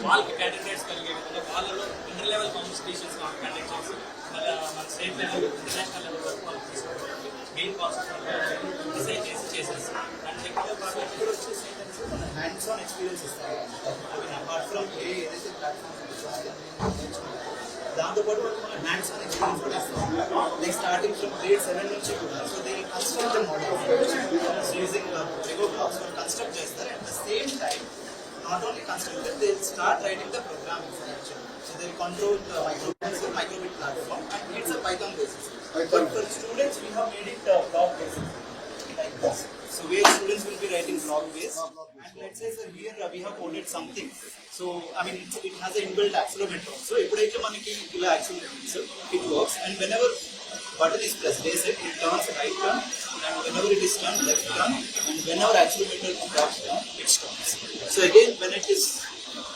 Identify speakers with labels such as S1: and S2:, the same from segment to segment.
S1: వాళ్ళకి క్యాండిడేట్స్ కలిగే విధంగా వాళ్ళలో ఇంటర్ లెవెల్ కాంపిటీషన్స్ కండక్ట్ చేసి మన స్టేట్ లెవెల్ ఇంటర్నేషనల్ లెవెల్ వరకు వాళ్ళు తీసుకోవడానికి మెయిన్ కాన్సెప్ట్ డిసైడ్ చేసి చేసేస్తాం. అండ్ టెక్నికల్ ప్రాబ్లమ్ కూడా వచ్చేసి ఏంటంటే మన హ్యాండ్స్ ఆన్ ఎక్స్పీరియన్స్ ఇస్తారు. అవి అపార్ట్ ఫ్రమ్ ఏదైతే ప్లాట్ఫామ్స్ దాంతోపాటు వాళ్ళు మన హ్యాండ్స్ ఆన్ ఎక్స్పీరియన్స్ కూడా ఇస్తాం. లైక్ స్టార్టింగ్ ఫ్రమ్ గ్రేడ్ 7 నుంచి కూడా so they construct model using Lego blocks construct చేస్తారు. At the same time not only constructed, they will start writing the programming for actually. So they will control the microbit platform and it's a Python basis. But for students, we have made it block basis like this. So where students will be writing block based. And let's say sir, here we have coded something. So I mean it has a inbuilt accelerometer. So epudaithe manaki ila accelerometer it works and whenever button is pressed, they say it turns right turn and whenever it is turned left turn and whenever accelerometer drops down it stops. So again when it is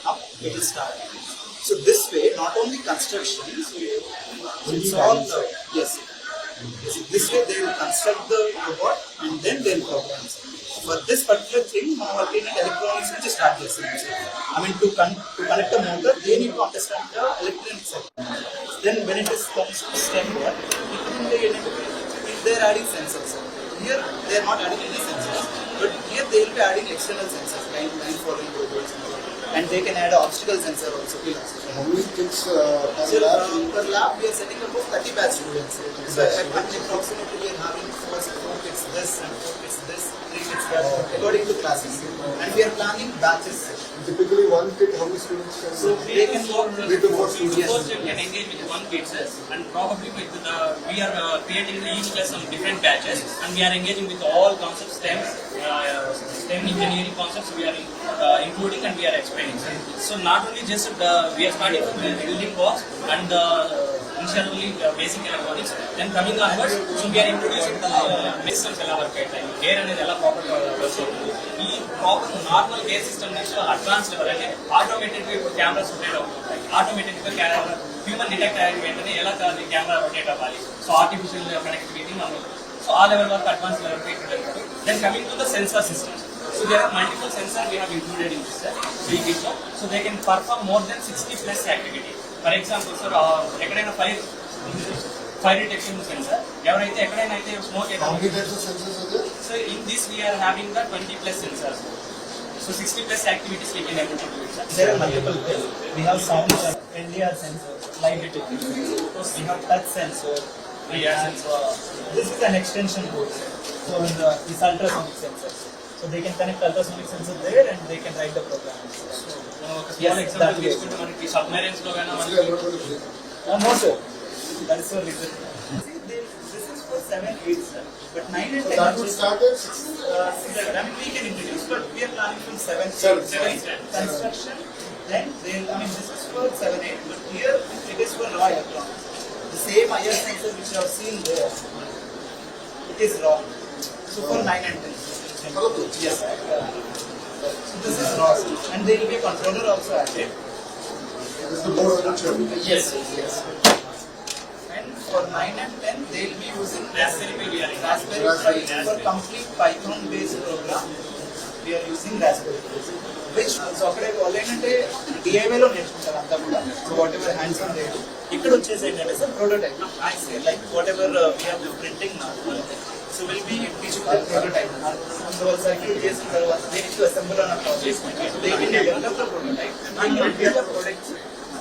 S1: up it will start. So this way not only construction, so it's all yes. This way they will construct the robot and then they will program. For this particular thing, electronics which start this. I mean to connect the motor, they need to understand the electronic circuit. Then when it is comes to step 1, they are adding sensors. Here they are not adding any sensors, but here they will be adding external sensors, line following robots, and they can add obstacle sensor also.
S2: How many kids
S1: per lab we are setting up 30 batch students. So approximately we are having 4 kids this and 4 kids this, 3 kids that, according to classes. And we are planning batches.
S2: Typically one kid, how many students can
S1: so they can work
S2: 3 to 4 students.
S1: First you can engage with one kids and probably with the we are creating each class some different batches and we are engaging with all concepts STEM engineering concepts we are including and we are explaining. So not only just we are starting from the building blocks and initially basic electronics, then coming onwards, so we are introducing the systems ela work aithayi gear anedi ela proper work avutundi ee proper normal gear system next advanced level ante automated ga ipudu cameras rotate avutuntayi automated ga camera human detect ayina ventane ela camera rotate avvali so artificial connectivity nanu so all level work advanced level rotate. Then coming to the sensor systems, so there are multiple sensors we have included in this so they can perform more than 60 plus activity. For example, sir, ekkadaina fire detection sensor, evaraithe ekkadaina aithe smoke
S2: how many types of sensors are there?
S1: So in this we are having the 20 plus sensors. So 60 plus activities we can able to do it, sir. There are multiple ways. We have sound LDR sensors, light detection. We have touch sensor. This is an extension board for this ultrasonic sensor. So they can connect ultrasonic sensor there and they can write the program. Yes, example తీసుకుంటే మనకి submarines లో గానా no sir, that is so reason. See, this is for 7, 8 sir, but 9 and 10
S2: that would start at 6.
S1: I mean we can introduce, but we are planning from 7 construction. Then I mean this is for 7, 8, but here it is for raw electronics. The same IR sensor which you have seen there, it is raw. So for 9 and 10. Yes. So this is raw, and there will be a controller also added.
S2: This is the board on the
S1: Yes. And for 9 and 10, they will be using Raspberry Pi. For complete Python-based program, we are using Raspberry Pi. Which so akkade already DIY lo నేర్చుకుంటారు అంతా కూడా. So whatever hands on they do. ఇక్కడ వచ్చేసి ఏంటంటే sir prototype. I say like whatever we have the printing now. So we'll be teaching the prototype. So circuit చేసిన తర్వాత they need to assemble on a project. They will develop the prototype and they will build the product.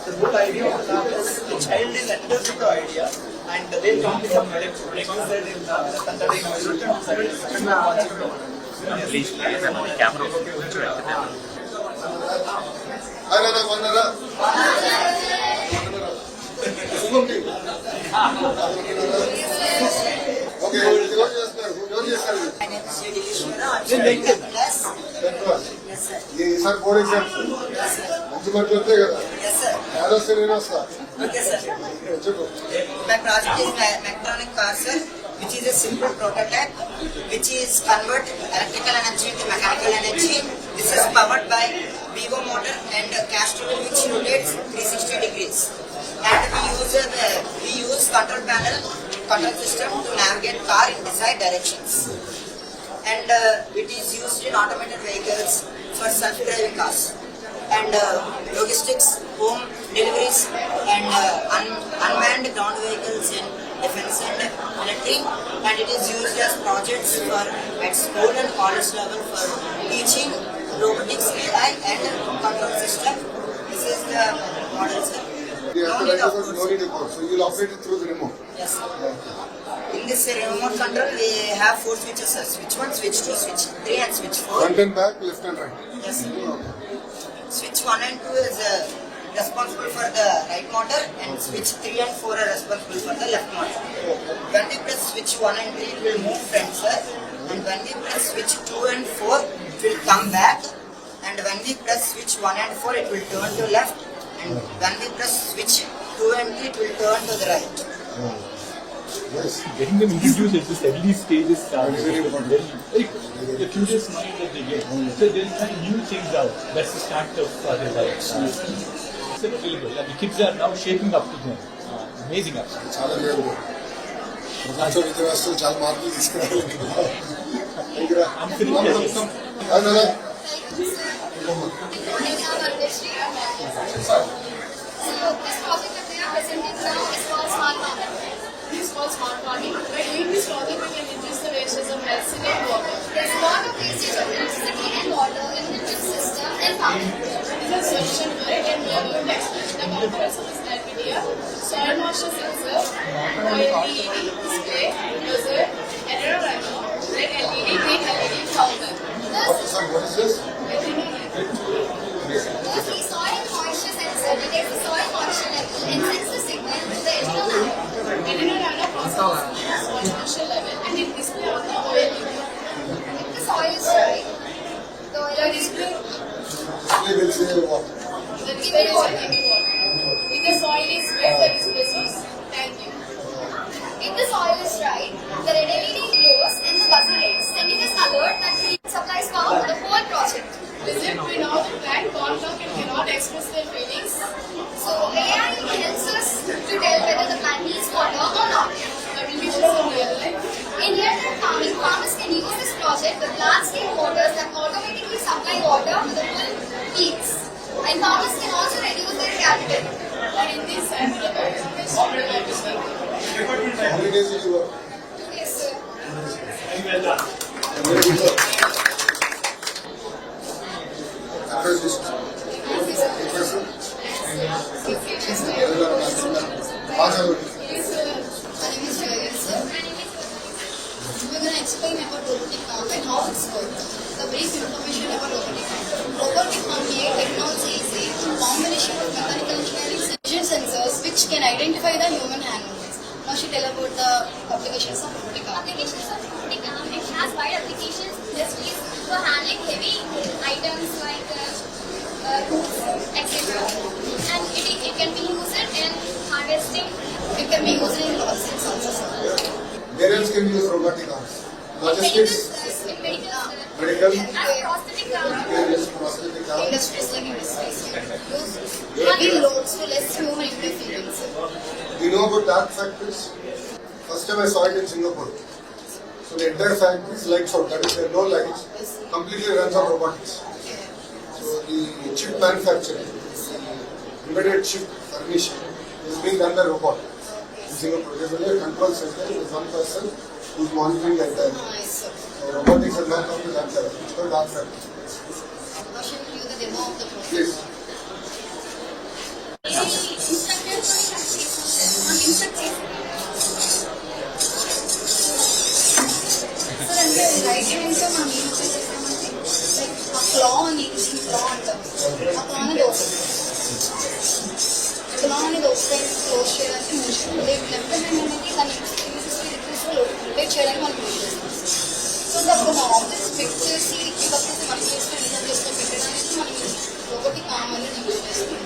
S1: The whole idea of the lab is the child is enters with the idea and they will come with the product.
S3: Please, camera.
S2: Okay, ఈసారి board exams మంచి మార్కులు వస్తాయి కదా ఏడొస్తే నేను వస్తా చెప్పు.
S4: My project is Mechatronic car, sir, which is a simple prototype which is convert electrical energy into mechanical energy. This is powered by Vivo motor and caster wheel which rotates 360 degrees. And we use control panel control system to navigate car in desired directions. And it is used in automated vehicles for self-driving cars. and logistics, home deliveries, and unmanned ground vehicles in defense and military. And it is used as projects for at school and college level for teaching robotics, AI, and control system. This is the model, sir.
S2: You have
S4: No
S2: to
S4: need of
S2: no need to code. So you'll operate it through the remote.
S4: Yes, sir.
S2: Okay.
S4: In this remote control, we have 4 switches, sir. Switch 1, switch 2, switch 3, and switch 4.
S2: Front and back, left and right.
S4: Yes, sir.
S2: Okay.
S4: Switch 1 and 2 is responsible for the right motor, and switch 3 and 4 are responsible for the left motor. When we press switch 1 and 3, it will move front, sir. And when we press switch 2 and 4, it will come back. And when we press switch 1 and 4, it will turn to left. And when we press switch 2 and 3, it will turn to the right.
S2: Yes.
S5: Getting them introduced at this early stages
S2: Very, very important.
S5: the curious mind that they get. So they'll try new things out. That's the start of their life. It's available. And the kids are now shaping up to them. Amazing up.
S2: చాలా మేలు ప్రపంచ విద్యావేత్తలు చాలా మార్పులు తీసుకురావాలి
S6: So this project that they are presenting now is called Smart Farming.
S7: This is called smart farming. By doing this project, we can reduce the wastage of electricity and water.
S6: There's a lot of wastage of electricity and water in the drip system and farming.
S7: This is a solution for it, and we are going to explain. The components of this NVIDIA, soil moisture sensor, LED display, buzzer, aerodynamo, red LED, green LED, counter.
S2: What is this?
S6: Firstly, soil moisture sensor detects the soil moisture level and sends the signal to the
S7: Aerodynamo processes soil moisture level and it displays on the OLED.
S6: If the soil is dry, the
S7: The
S6: oil
S7: display
S2: Will say what?
S7: the display is checking water. If the soil is wet, the display says thank you.
S6: If the soil is dry, the red LED glows and the buzzer rings, sending us alert that the supplies power for the whole project.
S7: Visit, we know the plant can't talk and cannot express their feelings.
S6: So AI helps us to tell whether the plant needs water or not.
S7: Applications in real life.
S6: In real-time farming, farmers can use this project with large-scale motors that automatically supply water to the full fields. And farmers can also reduce their capital.
S7: And in this sense, the government is already understanding.
S2: How many days will you work?
S6: Yes, sir.
S2: Very good work. Address this.
S6: Thank you, sir.
S2: Person.
S6: Yes, sir.
S2: Macharu.
S6: My name is Jayal, sir. We're going to explain about robotic farm and how it's works. The brief information about robotic farm. Robotic farming technology is a combination of mechanical engineering vision sensors which can identify the human hand movements. Now she tell about the applications of robotic farm.
S8: Applications of robotic arm, it has wide applications just used for handling heavy items like goods, etc. And it can be used in harvesting.
S6: It can be used in logistics also.
S2: Where else can you use robotic arms? Logistics,
S8: In medical,
S2: medical,
S8: and prosthetic arm.
S2: various prosthetic arms.
S6: Industries like industries use heavy loads to less human interference.
S2: Do you know about dark factories? First time I saw it in Singapore. So the entire factory is lights out. That is, there are no lights. Completely runs on robotics. So the chip manufacturing, the embedded chip furnishing is being done by robot in Singapore. There is only a control center. There is one person who is monitoring the entire thing.
S6: Nice, sir.
S2: So robotics has not come to that level. It's called dark factory.
S6: Now she will give the demo of the process.
S2: Please.
S6: Sir అంటే writing అంటే మనం ఏం చేసేసామంటే like ఆ క్లా అని క్లా అంటాం ఆ క్లా అనేది ఓపెన్ క్లా అనేది ఓపెన్ క్లోజ్ చేయడానికి మూవ్ లెఫ్ట్ హ్యాండ్ అనేది దాన్ని 360 డిగ్రీస్లో రొటేట్ చేయడానికి మనం యూజ్ చేస్తాం సో అప్పుడు మా ఆబ్జెక్ట్స్ ఫిక్స్ చేసి ఇకపోతే మన ప్లేస్లో నిజం ప్లేస్లో పెట్టడానికి మనం రోబోటిక్ ఆర్మ్ అనేది యూజ్ చేస్తాం.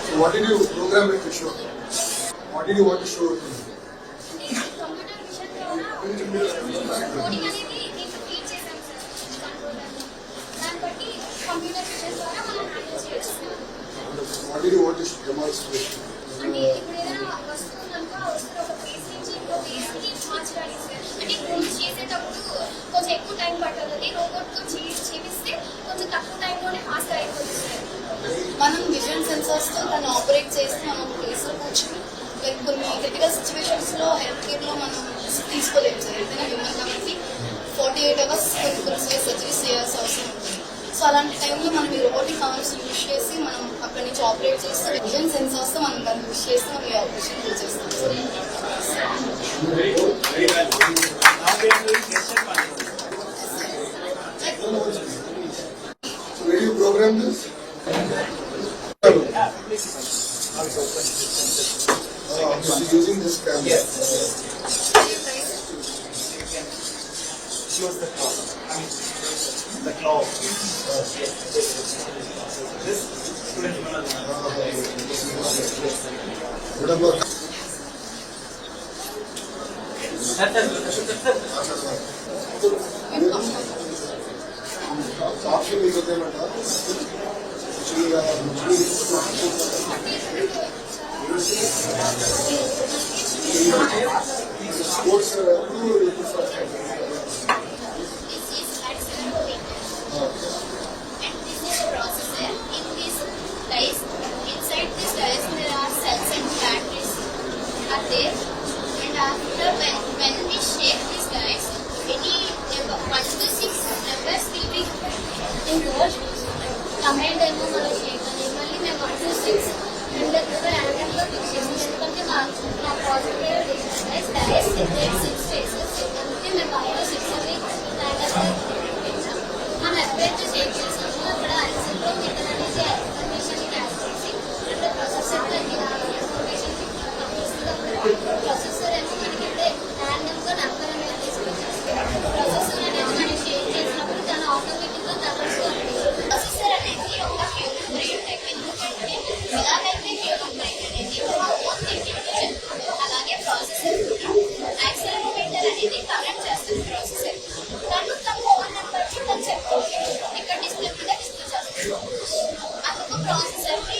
S2: So what did you program it to show? What did you want to show it to?
S8: Computer vision ద్వారా కోడింగ్ అనేది దీంట్లో ఫీడ్ చేశాం సార్ కంట్రోలర్. దాన్ని బట్టి కంప్యూటర్ విషన్ ద్వారా మనం హ్యాండిల్ చేయొచ్చు.
S2: What did you want to demonstrate?
S8: అంటే ఇప్పుడు ఏదైనా వస్తువు కనుక ఆ వస్తువు ఒక ప్లేస్ నుంచి ఇంకో ప్లేస్కి మార్చడానికి సార్. అంటే ఇప్పుడు చేసేటప్పుడు కొంచెం ఎక్కువ టైం పడుతుంది. రోబోట్తో చేపిస్తే కొంచెం తక్కువ టైంలోనే ఫాస్ట్ అయిపోతుంది సార్.
S6: మనం విజన్ సెన్సార్స్తో దాన్ని ఆపరేట్ చేస్తే మనం ఒక ప్లేస్లో కూర్చొని లైక్ కొన్ని క్రిటికల్ సిచ్యువేషన్స్లో హెల్త్ కేర్లో మనం తీసుకోలేము సార్ ఏదైనా హ్యూమన్ కాబట్టి 48 hours కొన్ని సర్జరీస్ చేయాల్సిన అవసరం ఉంటుంది. సో అలాంటి టైంలో మనం ఈ రోబోటిక్ ఆర్మ్స్ యూజ్ చేసి మనం అక్కడి నుంచి ఆపరేట్ చేస్తే విజన్ సెన్సార్స్తో మనం దాన్ని యూజ్ చేస్తే మనం ఈ ఆపరేషన్ యూజ్ చేస్తాం sir.
S2: So where do you program this? So using this camera.
S6: Yes.
S1: The claw.
S2: What about option is okay, madam. Sports
S8: This is accelerometer. And this is a processor. In this dice, inside this dice there are cells and batteries are there. And after when we shake this dice, any number 1 to 6 numbers will be involved. Command demo మనం చేయగలి మళ్ళీ మేము 1 to 6 రెండు దగ్గర ర్యాండమ్గా fix చేస్తాం. ఎందుకంటే మా positive dice dice 6 faces ఎందుకంటే మేము 1 to 6 అని ర్యాండమ్గా మనం ఎప్పుడైతే షేక్ చేస్తామో అక్కడ యాక్సిలరోమీటర్ అనేది ఇన్ఫర్మేషన్ క్యాచ్ చేసి అంటే ప్రాసెసర్కి ఇన్ఫర్మేషన్ ప్రాసెసర్ ఏమో మనకి ఇప్పుడే ర్యాండమ్గా నెంబర్ అనేది తీసుకొచ్చేస్తాం. ప్రాసెసర్ అనేది మనం షేక్ చేసినప్పుడు తను ఆటోమేటిక్గా తగ్గుతూ ఉంటుంది. ప్రాసెసర్ అనేది ఒక హ్యూమన్ బ్రెయిన్ టైప్. ఎందుకంటే ఎలాగైతే హ్యూమన్ బ్రెయిన్ అనేది ఓన్ థింకింగ్ చెప్తుంది అలాగే ప్రాసెసర్ యాక్సిలరోమీటర్ అనేది కనెక్ట్ చేస్తుంది ప్రాసెసర్. తను తన ఫోన్ నెంబర్కి తను చెప్తుంది ఇక్కడ డిస్ప్లే మీద డిస్ప్లే చేస్తుంది. అందుకు ప్రాసెసర్కి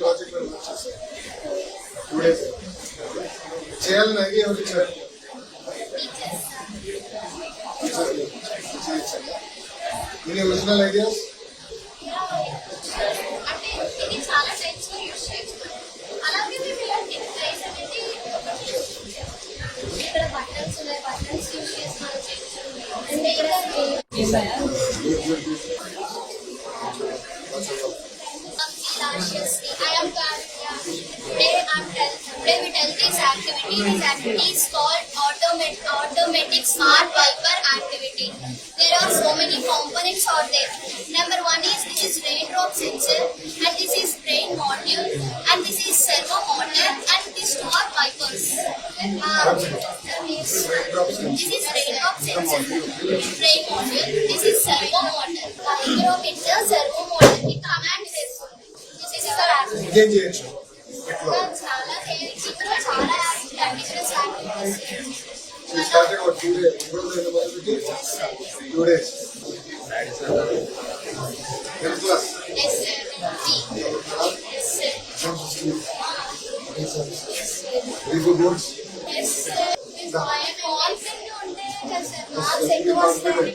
S2: project 2 days. చేయాలని ఐడియా ఎవరు ఇచ్చారు? Any original ideas?
S8: అంటే ఇది చాలా టైప్స్ లో యూజ్ చేయొచ్చు. అలాగే మేము ఇలాంటి ప్రైస్ అనేది ఇక్కడ బటన్స్ ఉన్నాయి, బటన్స్ యూజ్ చేసి మనం చేయొచ్చు. అంటే ఇక్కడ I am today we tell this activity. This activity is called automatic smart wiper activity. There are so many components out there. Number 1 is this is raindrop sensor, and this is brain module, and this is servo motor, and these 2 are wipers. This is raindrop sensor, brain module. This is servo motor. Micrometer servo motor ki command చేస్తుంది. This is our activity.
S2: ఇంకేం చేయొచ్చు?
S8: చాలా చేయొచ్చు. ఇందులో చాలా admissions activities.
S2: She started what 2 days. 2 days. 10th class.
S8: Yes, sir. Yes, sir.
S2: Very good words.
S8: Yes, sir. Confident ఉంటేనే కదా sir marks ఎక్కువ వస్తాయి.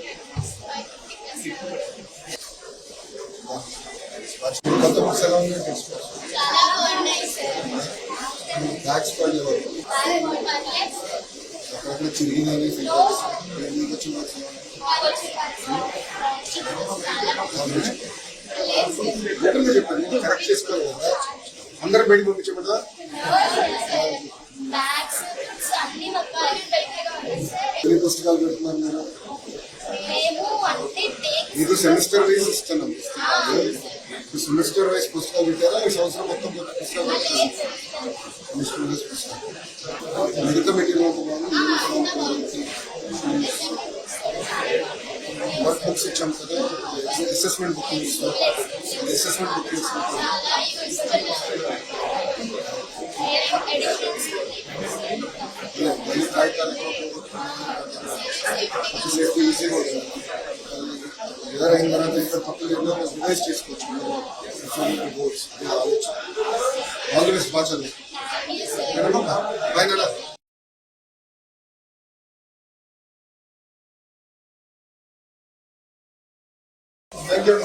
S2: కొత్త బుక్స్ ఎలా ఉన్నాయి?
S8: చాలా బాగున్నాయి సార్.
S2: బ్యాగ్స్ పడలేవు.
S8: పర్లేదు సార్.
S2: అక్కడ చిరిగినవి ఫిల్టర్స్ మీకు వచ్చిన చెప్పండి కరెక్ట్ చేసుకోవాలి కదా. అందరూ బయట పంపించబడ్డా
S8: బ్యాగ్స్ అన్ని మొత్తం
S2: ఎన్ని పుస్తకాలు పెడుతున్నారు మీరు?
S8: మేము అంటే
S2: మీకు సెమిస్టర్ వైజ్ ఇస్తున్నాం. సెమిస్టర్ వైజ్ పుస్తకాలు పెట్టారా? ఈ సంవత్సరం మొత్తం పుస్తకాలు పెట్టారు. సెమిస్టర్ వైజ్ పుస్తకాలు మిగతా మెటీరియల్ వర్క్ బుక్స్ ఇచ్చాం కదా, అసెస్మెంట్ బుక్ అసెస్మెంట్ బుక్
S8: చాలా యూస్ఫుల్ ఎడిషన్స్
S2: మళ్ళీ కాగితాలు సేఫ్టీ ఈజీగా ఉంటుంది. ఏదో అయిన తర్వాత ఇక్కడ పక్కన ఎన్నో రివైజ్ చేసుకోవచ్చు. బోర్డ్స్ ఆలోచన ఆల్ ది బెస్ట్. బాగా చదువు. Final thank you.